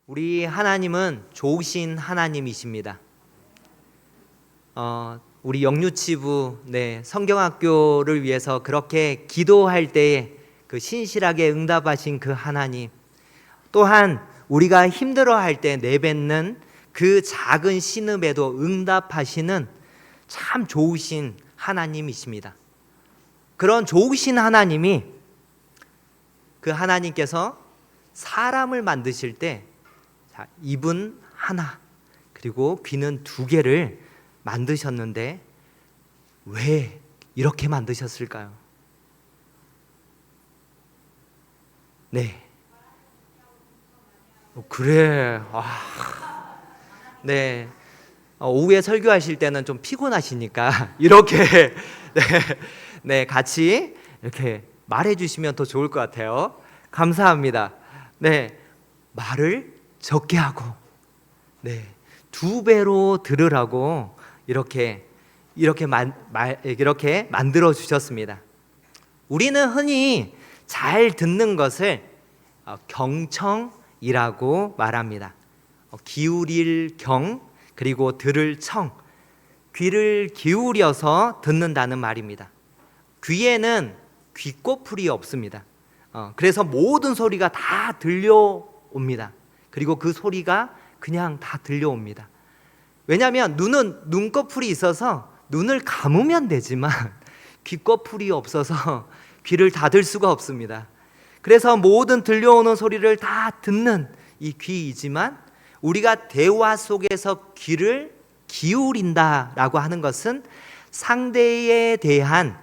우리 하나님은 좋으신 하나님이십니다. 우리 영유치부 성경학교를 위해서 그렇게 기도할 때에 그 신실하게 응답하신 그 하나님, 또한 우리가 힘들어할 때 내뱉는 그 작은 신음에도 응답하시는 참 좋으신 하나님이십니다. 그런 좋으신 하나님이, 그 하나님께서 사람을 만드실 때 입은 하나 그리고 귀는 두 개를 만드셨는데 왜 이렇게 만드셨을까요? 그래. 오후에 설교하실 때는 좀 피곤하시니까 이렇게 같이 이렇게 말해 주시면 더 좋을 것 같아요. 감사합니다. 말을 적게 하고 두 배로 들으라고 이렇게 만들어 주셨습니다. 우리는 흔히 잘 듣는 것을 경청이라고 말합니다. 기울일 경 그리고 들을 청, 귀를 기울여서 듣는다는 말입니다. 귀에는 귀꺼풀이 없습니다. 그래서 모든 소리가 다 들려옵니다. 그리고 그 소리가 그냥 다 들려옵니다. 왜냐하면 눈은 눈꺼풀이 있어서 눈을 감으면 되지만 귀꺼풀이 없어서 귀를 닫을 수가 없습니다. 그래서 모든 들려오는 소리를 다 듣는 이 귀이지만, 우리가 대화 속에서 귀를 기울인다라고 하는 것은 상대에 대한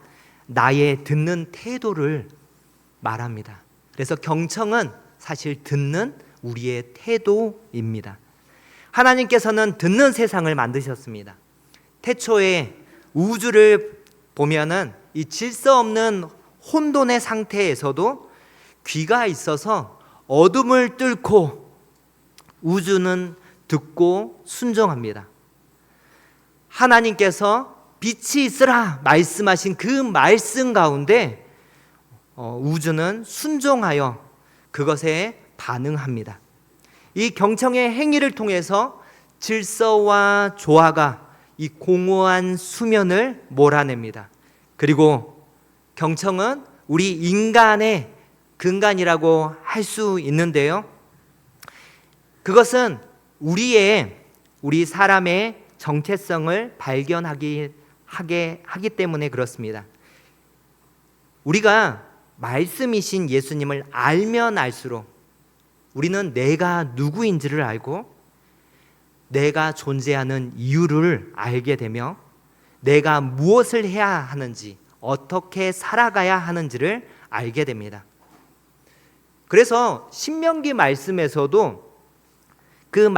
나의 듣는 태도를 말합니다. 그래서 경청은 사실 듣는 우리의 태도입니다. 하나님께서는 듣는 세상을 만드셨습니다. 태초에 우주를 보면은 이 질서 없는 혼돈의 상태에서도 귀가 있어서 어둠을 뚫고 우주는 듣고 순종합니다. 하나님께서 빛이 있으라 말씀하신 그 말씀 가운데 우주는 순종하여 그것에 반응합니다. 이 경청의 행위를 통해서 질서와 조화가 이 공허한 수면을 몰아냅니다. 그리고 경청은 우리 인간의 근간이라고 할 수 있는데요, 그것은 우리 사람의 정체성을 발견하기 때문에 그렇습니다. 우리가 말씀이신 예수님을 알면 알수록 우리는 내가 누구인지를 알고 내가 존재하는 이유를 알게 되며 내가 무엇을 해야 하는지, 어떻게 살아가야 하는지를 알게 됩니다. 그래서 신명기 말씀에서도 그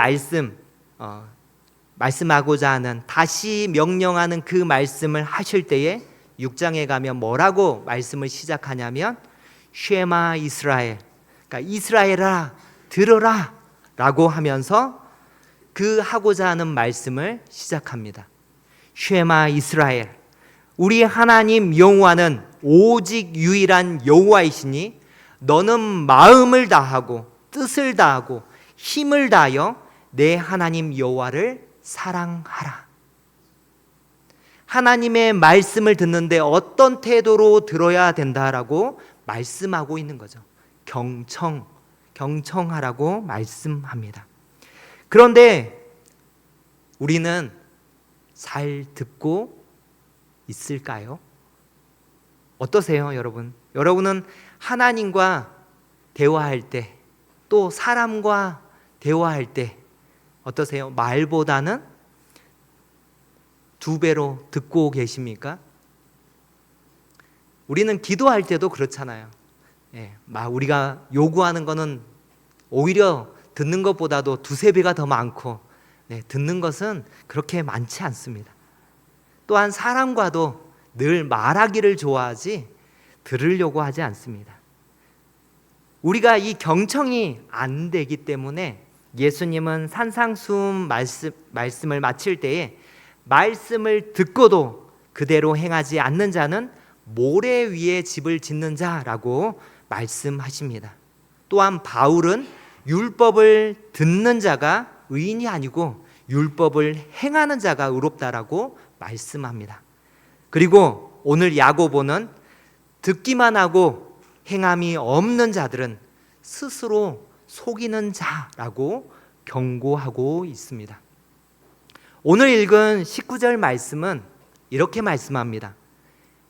말씀하고자 하는, 다시 명령하는 그 말씀을 하실 때에 6장에 가면 뭐라고 말씀을 시작하냐면 쉐마 이스라엘, 그러니까 이스라엘아 들어라 라고 하면서 그 하고자 하는 말씀을 시작합니다. 쉐마 이스라엘, 우리 하나님 여호와는 오직 유일한 여호와이시니 너는 마음을 다하고 뜻을 다하고 힘을 다하여 내 하나님 여호와를 사랑하라. 하나님의 말씀을 듣는데 어떤 태도로 들어야 된다라고 말씀하고 있는 거죠. 경청하라고 말씀합니다. 그런데 우리는 잘 듣고 있을까요? 어떠세요, 여러분? 여러분은 하나님과 대화할 때, 또 사람과 대화할 때 어떠세요? 말보다는 두 배로 듣고 계십니까? 우리는 기도할 때도 그렇잖아요. 우리가 요구하는 거는 오히려 듣는 것보다도 두세 배가 더 많고, 듣는 것은 그렇게 많지 않습니다. 또한 사람과도 늘 말하기를 좋아하지 들으려고 하지 않습니다. 우리가 이 경청이 안 되기 때문에 예수님은 산상수훈 말씀을 마칠 때에 말씀을 듣고도 그대로 행하지 않는 자는 모래 위에 집을 짓는 자라고 말씀하십니다. 또한 바울은 율법을 듣는 자가 의인이 아니고 율법을 행하는 자가 의롭다라고 말씀합니다. 그리고 오늘 야고보는 듣기만 하고 행함이 없는 자들은 스스로 속이는 자라고 경고하고 있습니다. 오늘 읽은 19절 말씀은 이렇게 말씀합니다.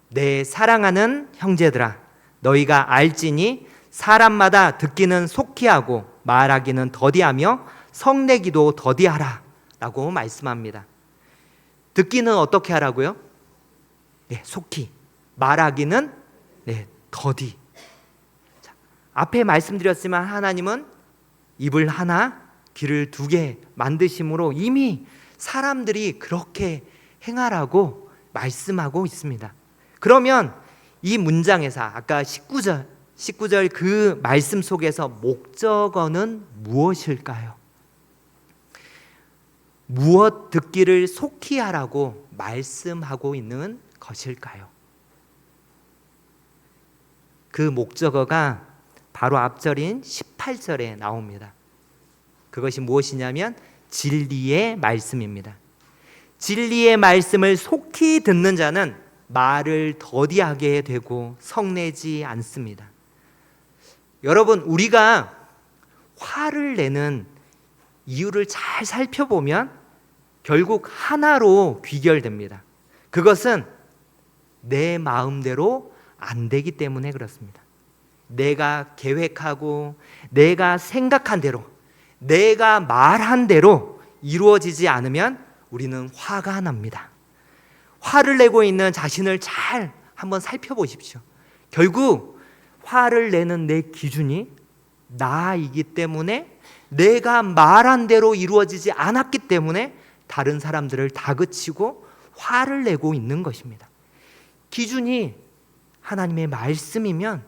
내 사랑하는 형제들아, 너희가 알지니 사람마다 듣기는 속히 하고 말하기는 더디하며 성내기도 더디하라 라고 말씀합니다. 듣기는 어떻게 하라고요? 네, 속히. 말하기는 더디. 자, 앞에 말씀드렸지만 하나님은 입을 하나 귀를 두 개 만드심으로 이미 사람들이 그렇게 행하라고 말씀하고 있습니다. 그러면 이 문장에서 아까 19절 그 말씀 속에서 목적어는 무엇일까요? 무엇 듣기를 속히 하라고 말씀하고 있는 것일까요? 그 목적어가 바로 앞절인 18절에 나옵니다. 그것이 무엇이냐면 진리의 말씀입니다. 진리의 말씀을 속히 듣는 자는 말을 더디하게 되고 성내지 않습니다. 여러분, 우리가 화를 내는 이유를 잘 살펴보면 결국 하나로 귀결됩니다. 그것은 내 마음대로 안 되기 때문에 그렇습니다. 내가 계획하고 내가 생각한 대로, 내가 말한 대로 이루어지지 않으면 우리는 화가 납니다. 화를 내고 있는 자신을 잘 한번 살펴보십시오. 결국 화를 내는 내 기준이 나이기 때문에, 내가 말한 대로 이루어지지 않았기 때문에 다른 사람들을 다그치고 화를 내고 있는 것입니다. 기준이 하나님의 말씀이면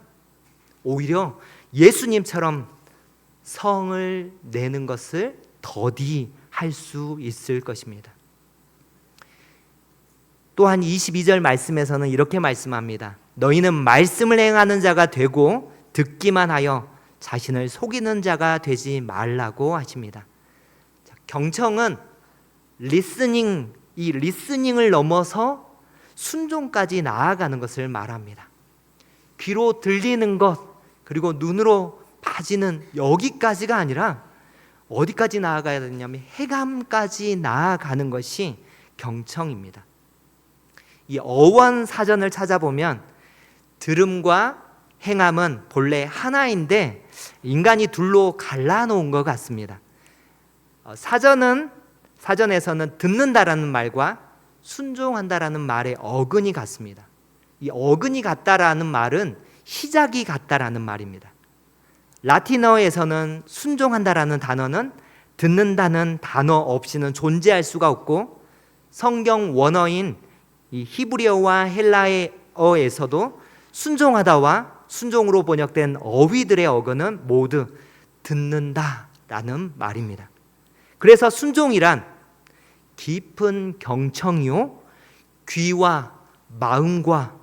오히려 예수님처럼 성을 내는 것을 더디할 수 있을 것입니다. 또한 22절 말씀에서는 이렇게 말씀합니다. 너희는 말씀을 행하는 자가 되고 듣기만 하여 자신을 속이는 자가 되지 말라고 하십니다. 경청은 리스닝, 이 리스닝을 넘어서 순종까지 나아가는 것을 말합니다. 귀로 들리는 것, 그리고 눈으로 봐지는 여기까지가 아니라 어디까지 나아가야 되냐면 행함까지 나아가는 것이 경청입니다. 이 어원 사전을 찾아보면 들음과 행함은 본래 하나인데 인간이 둘로 갈라놓은 것 같습니다. 사전에서는 듣는다라는 말과 순종한다라는 말의 어근이 같습니다. 이 어근이 같다라는 말은 시작이 같다라는 말입니다. 라틴어에서는 순종한다라는 단어는 듣는다는 단어 없이는 존재할 수가 없고, 성경 원어인 이 히브리어와 헬라어에서도 순종하다와 순종으로 번역된 어휘들의 어근은 모두 듣는다라는 말입니다. 그래서 순종이란 깊은 경청이요, 귀와 마음과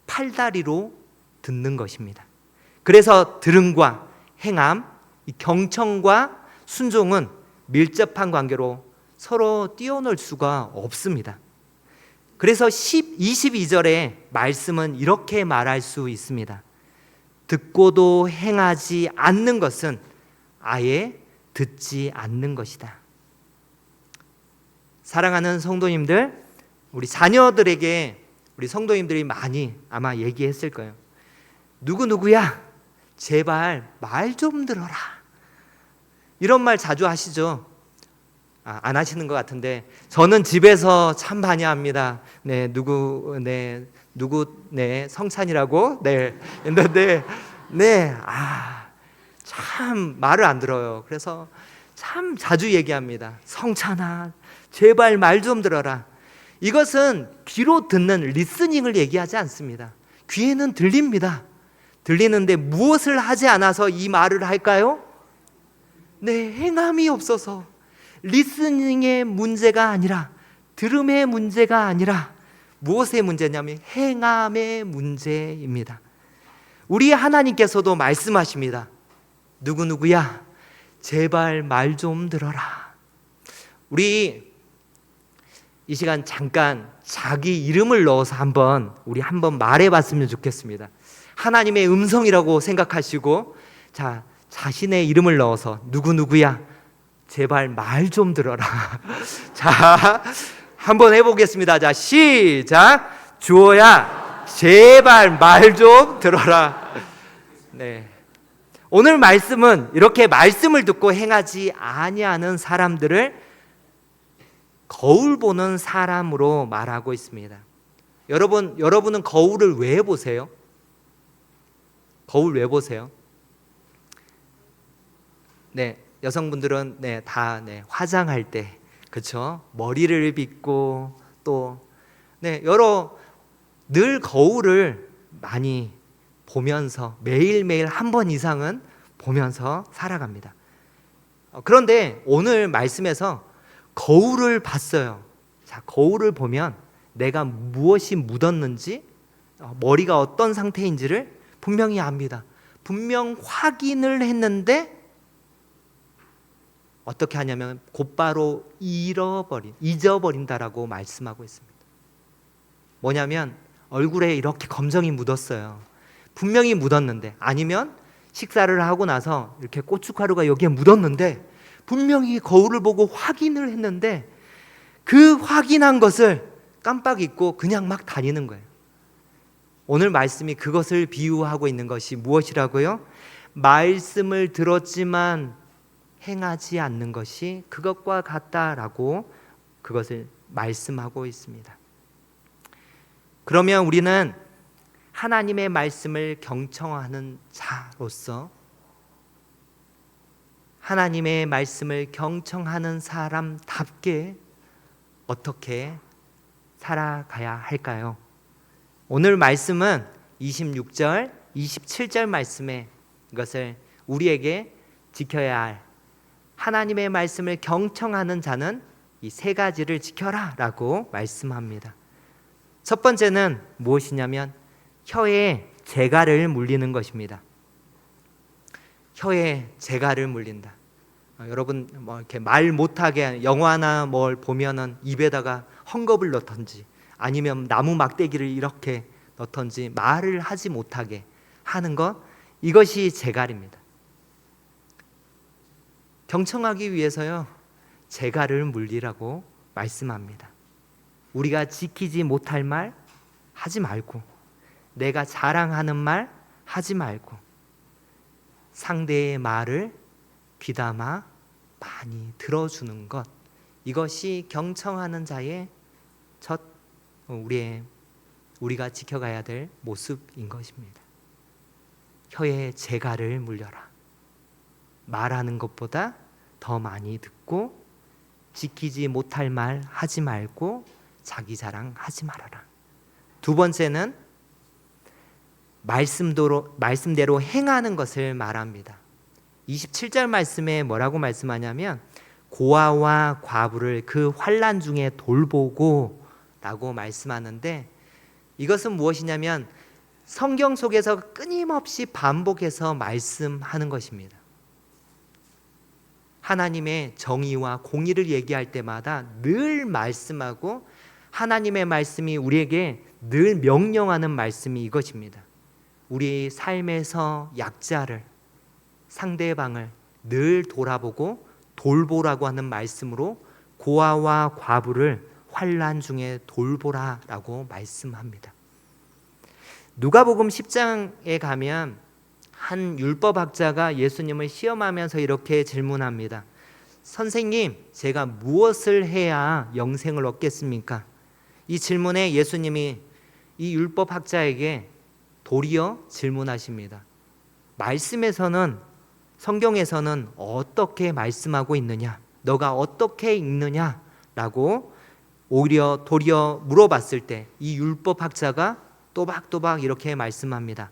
팔다리로 듣는 것입니다. 그래서 들음과 행함, 이 경청과 순종은 밀접한 관계로 서로 띄어놓을 수가 없습니다. 그래서 22절의 말씀은 이렇게 말할 수 있습니다. 듣고도 행하지 않는 것은 아예 듣지 않는 것이다. 사랑하는 성도님들, 우리 자녀들에게 우리 성도님들이 많이 아마 얘기했을 거예요. 누구누구야, 제발 말 좀 들어라. 이런 말 자주 하시죠? 안 하시는 것 같은데 저는 집에서 참 많이 합니다. 누구 성찬이라고 했는데 참 말을 안 들어요. 그래서 참 자주 얘기합니다. 성찬아, 제발 말 좀 들어라. 이것은 귀로 듣는 리스닝을 얘기하지 않습니다. 귀에는 들립니다. 들리는데 무엇을 하지 않아서 이 말을 할까요? 행함이 없어서. 리스닝의 문제가 아니라, 들음의 문제가 아니라 무엇의 문제냐면 행함의 문제입니다. 우리 하나님께서도 말씀하십니다. 누구누구야, 제발 말 좀 들어라. 우리 이 시간 잠깐 자기 이름을 넣어서 우리 한번 말해봤으면 좋겠습니다. 하나님의 음성이라고 생각하시고, 자, 자신의 이름을 넣어서 누구누구야, 제발 말 좀 들어라. 자, 한번 해보겠습니다. 자, 시작. 주호야, 제발 말 좀 들어라. 네. 오늘 말씀은 이렇게 말씀을 듣고 행하지 아니하는 사람들을 거울 보는 사람으로 말하고 있습니다. 여러분은 거울을 왜 보세요? 거울 왜 보세요? 네, 여성분들은 다 화장할 때, 그렇죠? 머리를 빗고 또 늘 거울을 많이 보면서 매일매일 한 번 이상은 보면서 살아갑니다. 그런데 오늘 말씀에서 거울을 봤어요. 자, 거울을 보면 내가 무엇이 묻었는지, 머리가 어떤 상태인지를 분명히 압니다. 분명 확인을 했는데 어떻게 하냐면 곧바로 잊어버린다라고 말씀하고 있습니다. 뭐냐면 얼굴에 이렇게 검정이 묻었어요. 분명히 묻었는데, 아니면 식사를 하고 나서 이렇게 고춧가루가 여기에 묻었는데 분명히 거울을 보고 확인을 했는데 그 확인한 것을 깜빡 잊고 그냥 막 다니는 거예요. 오늘 말씀이 그것을 비유하고 있는 것이 무엇이라고요? 말씀을 들었지만 행하지 않는 것이 그것과 같다라고 그것을 말씀하고 있습니다. 그러면 우리는 하나님의 말씀을 경청하는 자로서 하나님의 말씀을 경청하는 사람답게 어떻게 살아가야 할까요? 오늘 말씀은 26절, 27절 말씀에 이것을 우리에게 지켜야 할, 하나님의 말씀을 경청하는 자는 이 세 가지를 지켜라 라고 말씀합니다. 첫 번째는 무엇이냐면 혀에 재갈을 물리는 것입니다. 혀에 재갈을 물린다. 여러분 이렇게 말 못하게 영화나 뭘 보면은 입에다가 헝겊을 넣던지 아니면 나무 막대기를 이렇게 넣던지 말을 하지 못하게 하는 것, 이것이 재갈입니다. 경청하기 위해서요, 재갈을 물리라고 말씀합니다. 우리가 지키지 못할 말 하지 말고, 내가 자랑하는 말 하지 말고, 상대의 말을 귀담아 많이 들어주는 것, 이것이 경청하는 자의 첫 우리가 지켜가야 될 모습인 것입니다. 혀에 재갈을 물려라. 말하는 것보다 더 많이 듣고, 지키지 못할 말 하지 말고 자기 자랑하지 말아라. 두 번째는 말씀대로 행하는 것을 말합니다. 27절 말씀에 뭐라고 말씀하냐면 고아와 과부를 그 환난 중에 돌보고 라고 말씀하는데, 이것은 무엇이냐면 성경 속에서 끊임없이 반복해서 말씀하는 것입니다. 하나님의 정의와 공의를 얘기할 때마다 늘 말씀하고, 하나님의 말씀이 우리에게 늘 명령하는 말씀이 이것입니다. 우리 삶에서 약자를, 상대방을 늘 돌아보고 돌보라고 하는 말씀으로 고아와 과부를 환난 중에 돌보라라고 말씀합니다. 누가복음 10장에 가면 한 율법학자가 예수님을 시험하면서 이렇게 질문합니다. 선생님, 제가 무엇을 해야 영생을 얻겠습니까? 이 질문에 예수님이 이 율법학자에게 도리어 질문하십니다. 말씀에서는, 성경에서는 어떻게 말씀하고 있느냐? 너가 어떻게 읽느냐? 라고 도리어 물어봤을 때 이 율법학자가 또박또박 이렇게 말씀합니다.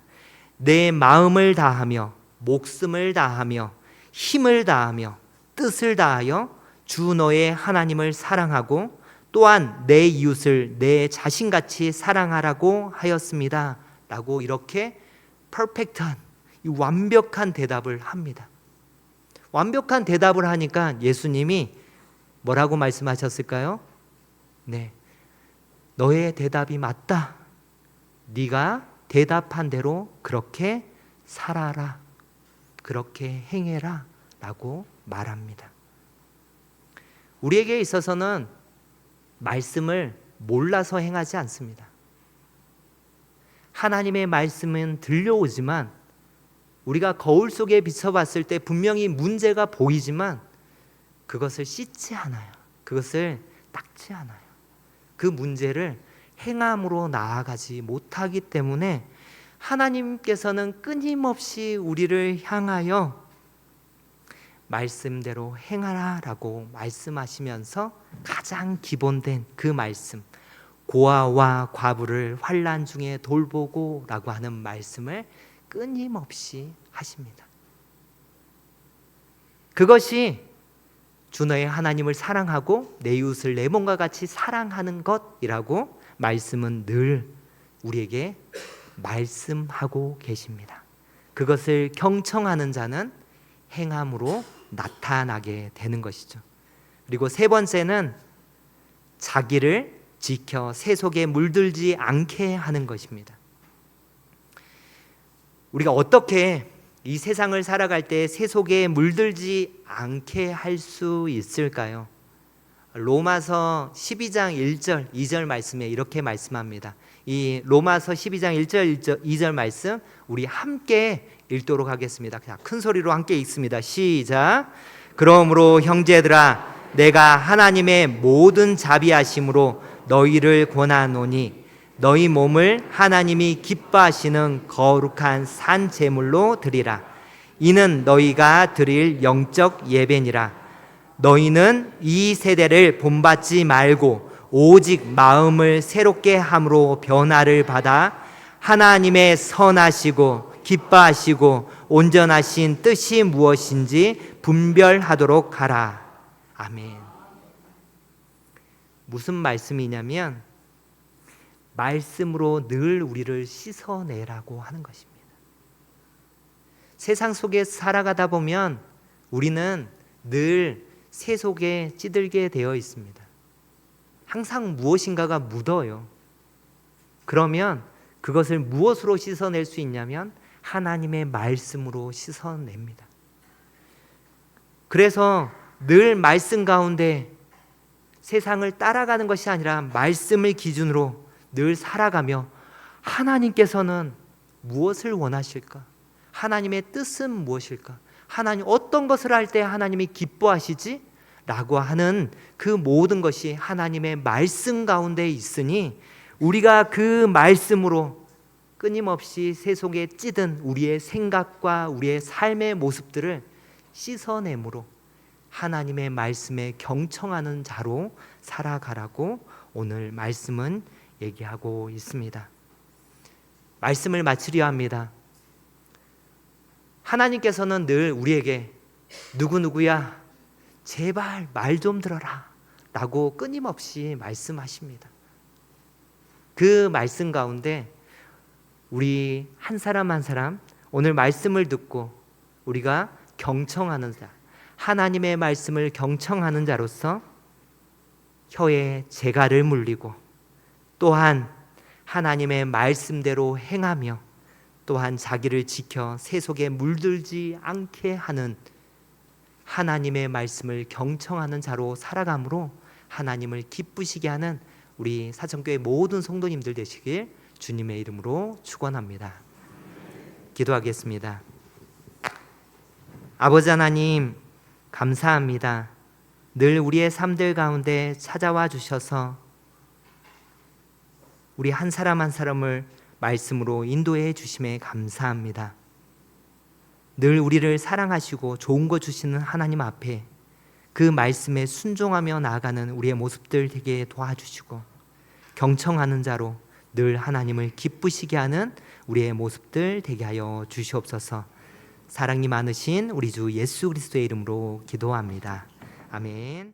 내 마음을 다하며 목숨을 다하며 힘을 다하며 뜻을 다하여 주 너의 하나님을 사랑하고 또한 내 이웃을 내 자신같이 사랑하라고 하였습니다 라고 이렇게 퍼펙트한, 이 완벽한 대답을 합니다. 완벽한 대답을 하니까 예수님이 뭐라고 말씀하셨을까요? 네, 너의 대답이 맞다. 네가 대답한 대로 그렇게 살아라. 그렇게 행해라. 라고 말합니다. 우리에게 있어서는 말씀을 몰라서 행하지 않습니다. 하나님의 말씀은 들려오지만 우리가 거울 속에 비춰봤을 때 분명히 문제가 보이지만 그것을 씻지 않아요. 그것을 닦지 않아요. 그 문제를 행함으로 나아가지 못하기 때문에 하나님께서는 끊임없이 우리를 향하여 말씀대로 행하라라고 말씀하시면서 가장 기본된 그 말씀, 고아와 과부를 환난 중에 돌보고라고 하는 말씀을 끊임없이 하십니다. 그것이 주 너의 하나님을 사랑하고 내 이웃을 내 몸과 같이 사랑하는 것이라고 말씀은 늘 우리에게 말씀하고 계십니다. 그것을 경청하는 자는 행함으로 나타나게 되는 것이죠. 그리고 세 번째는 자기를 지켜 세속에 물들지 않게 하는 것입니다. 우리가 어떻게 이 세상을 살아갈 때 세속에 물들지 않게 할 수 있을까요? 로마서 12장 1절 2절 말씀에 이렇게 말씀합니다. 이 로마서 12장 1절 2절 말씀 우리 함께 읽도록 하겠습니다. 그냥 큰 소리로 함께 읽습니다. 시작. 그러므로 형제들아 내가 하나님의 모든 자비하심으로 너희를 권하노니 너희 몸을 하나님이 기뻐하시는 거룩한 산 제물로 드리라. 이는 너희가 드릴 영적 예배니라. 너희는 이 세대를 본받지 말고 오직 마음을 새롭게 함으로 변화를 받아 하나님의 선하시고 기뻐하시고 온전하신 뜻이 무엇인지 분별하도록 하라. 아멘. 무슨 말씀이냐면 말씀으로 늘 우리를 씻어내라고 하는 것입니다. 세상 속에 살아가다 보면 우리는 늘 새 속에 찌들게 되어 있습니다. 항상 무엇인가가 묻어요. 그러면 그것을 무엇으로 씻어낼 수 있냐면 하나님의 말씀으로 씻어냅니다. 그래서 늘 말씀 가운데 세상을 따라가는 것이 아니라 말씀을 기준으로 늘 살아가며 하나님께서는 무엇을 원하실까? 하나님의 뜻은 무엇일까? 하나님 어떤 것을 할 때 하나님이 기뻐하시지? 라고 하는 그 모든 것이 하나님의 말씀 가운데 있으니 우리가 그 말씀으로 끊임없이 세속에 찌든 우리의 생각과 우리의 삶의 모습들을 씻어내므로 하나님의 말씀에 경청하는 자로 살아가라고 오늘 말씀은 얘기하고 있습니다. 말씀을 마치려 합니다. 하나님께서는 늘 우리에게 누구누구야 제발 말 좀 들어라 라고 끊임없이 말씀하십니다. 그 말씀 가운데 우리 한 사람 한 사람 오늘 말씀을 듣고 우리가 경청하는 자, 하나님의 말씀을 경청하는 자로서 혀에 재갈을 물리고 또한 하나님의 말씀대로 행하며 또한 자기를 지켜 세속에 물들지 않게 하는 하나님의 말씀을 경청하는 자로 살아감으로 하나님을 기쁘시게 하는 우리 사천교회 모든 성도님들 되시길 주님의 이름으로 축원합니다. 기도하겠습니다. 아버지 하나님 감사합니다. 늘 우리의 삶들 가운데 찾아와 주셔서 우리 한 사람 한 사람을 말씀으로 인도해 주심에 감사합니다. 늘 우리를 사랑하시고 좋은 거 주시는 하나님 앞에 그 말씀에 순종하며 나아가는 우리의 모습들 되게 도와주시고 경청하는 자로 늘 하나님을 기쁘시게 하는 우리의 모습들 되게 하여 주시옵소서. 사랑이 많으신 우리 주 예수 그리스도의 이름으로 기도합니다. 아멘.